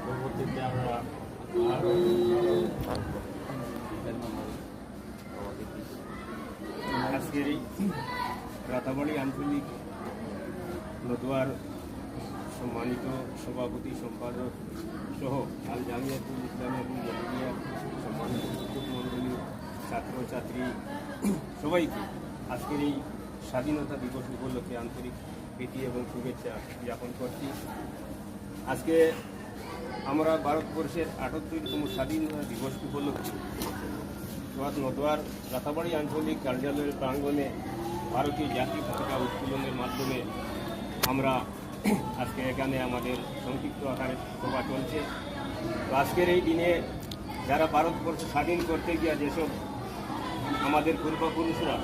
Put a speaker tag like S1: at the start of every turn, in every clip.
S1: পরবর্তীতে আমরা আজকের এই রাতাবাড়ি আঞ্চলিক নদুয়ার সম্মানিত সভাপতি সম্পাদক সহ আল জামিয়াতুল ইসলামিয়াতুল জামিয়া সম্মানিত শিক্ষক মণ্ডলী ছাত্রছাত্রী সবাইকে আজকের এই স্বাধীনতা দিবস উপলক্ষে আন্তরিক প্রীতি এবং শুভেচ্ছা জ্ঞাপন করছি। আজকে আমরা ভারতবর্ষের ৭৮তম স্বাধীনতা দিবস উপলক্ষে নদুয়ার রাতাবাড়ি আঞ্চলিক কার্যালয়ের প্রাঙ্গণে ভারতীয় জাতীয় পতাকা উত্তোলনের মাধ্যমে আমরা আজকে এখানে আমাদের সংক্ষিপ্ত আকারে সভা চলছে। তো আজকের এই দিনে যারা ভারতবর্ষ স্বাধীন করতে গিয়ে যেসব আমাদের পূর্বপুরুষরা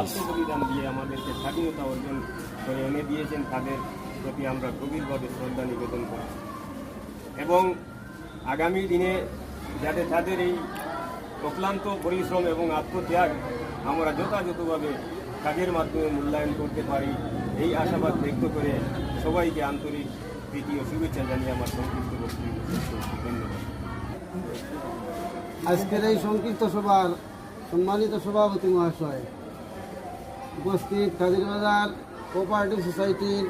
S1: আত্মবলিদান দিয়ে আমাদেরকে স্বাধীনতা অর্জন করে এনে দিয়েছেন, তাদের প্রতি আমরা গভীরভাবে শ্রদ্ধা নিবেদন করি এবং আগামী দিনে যাতে তাদের এই অক্লান্ত পরিশ্রম এবং আত্মত্যাগ আমরা যথাযথভাবে কাজের মাধ্যমে মূল্যায়ন করতে পারি, এই আশাবাদ ব্যক্ত করে সবাইকে আন্তরিক প্রীতি ও শুভেচ্ছা জানিয়ে আমার সংক্ষিপ্ত বক্তব্য শেষ করছি। ধন্যবাদ।
S2: আজকের এই সংক্ষিপ্ত সভার সম্মানিত সভাপতি মহাশয়, উপস্থিত কাদিরবাজার কোঅপারেটিভ সোসাইটির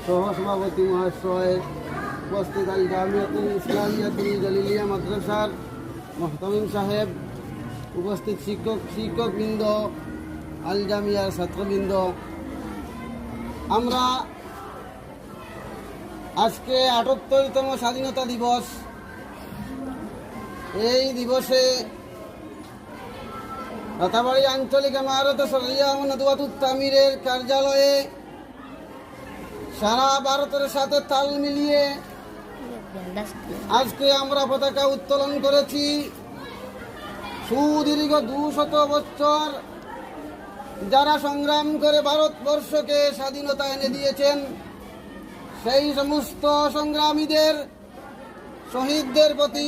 S2: সহসভাপতি মহাশয়, উপস্থিত আল জামিয়াতুল ইসলামিয়াতুল জলিলিয়া মাদ্রাসার মোহতামিম সাহেব, উপস্থিত শিক্ষকবৃন্দ, আল জামিয়ার ছাত্রবৃন্দ, আমরা আজকে ৭৮তম স্বাধীনতা দিবস, এই দিবসে রাতাবাড়ি আঞ্চলিক ইমারত শরিয়া ও নদওয়াতুত তামিরের কার্যালয়ে সারা ভারতের সাথে তাল মিলিয়ে আজকে আমরা পতাকা উত্তোলন করেছি। সুদীর্ঘ ২০০ বছর যারা সংগ্রাম করে ভারতবর্ষকে স্বাধীনতা এনে দিয়েছেন, সেই সমস্ত সংগ্রামীদের, শহীদদের প্রতি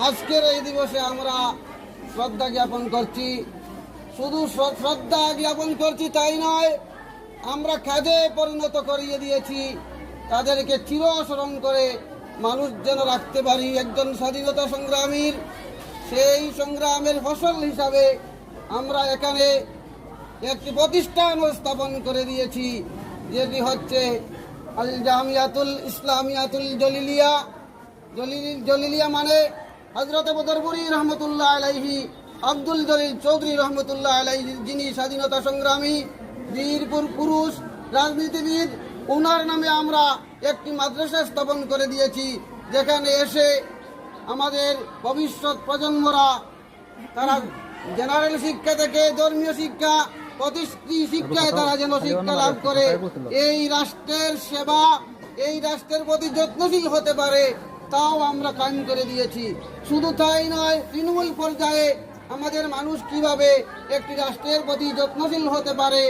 S2: আজকের এই দিবসে আমরা শ্রদ্ধা জ্ঞাপন করছি। শুধু শ্রদ্ধা জ্ঞাপন করছি তাই নয়, আমরা কাজে পরিণত করিয়ে দিয়েছি। তাদেরকে চিরস্মরণ করে মানুষ যেন রাখতে পারি একজন স্বাধীনতা সংগ্রামীর, সেই সংগ্রামের ফসল হিসাবে আমরা এখানে একটি প্রতিষ্ঠান স্থাপন করে দিয়েছি, যেটি হচ্ছে আল জামিয়াতুল ইসলামিয়াতুল জলিলিয়া। জলিলিয়া মানে হযরত বদরপুরি রহমতুল্লাহ আলাইহি, আব্দুল জলিল চৌধুরী রহমতুল্লাহ আলাইহি, যিনি স্বাধীনতা সংগ্রামী, বীরপুর পুরুষ রাজনীতিবিদ, ওনার নামে আমরা একটি মাদ্রাসা স্থাপন করে দিয়েছি, যেখানে এসে আমাদের ভবিষ্যৎ প্রজন্মরা তারা জেনারেল শিক্ষা থেকে ধর্মীয় শিক্ষা, প্রতিষ্ঠি শিক্ষায় তারা যেন শিক্ষা লাভ করে এই রাষ্ট্রের সেবা, এই রাষ্ট্রের প্রতি যত্নশীল হতে পারে, তাও আমরা কায়েম করে দিয়েছি। শুধু তাই নয়, তৃণমূল পর্যায়ে আমাদের মানুষ কিভাবে একটি রাষ্ট্রের প্রতি যত্নশীল হতে পারে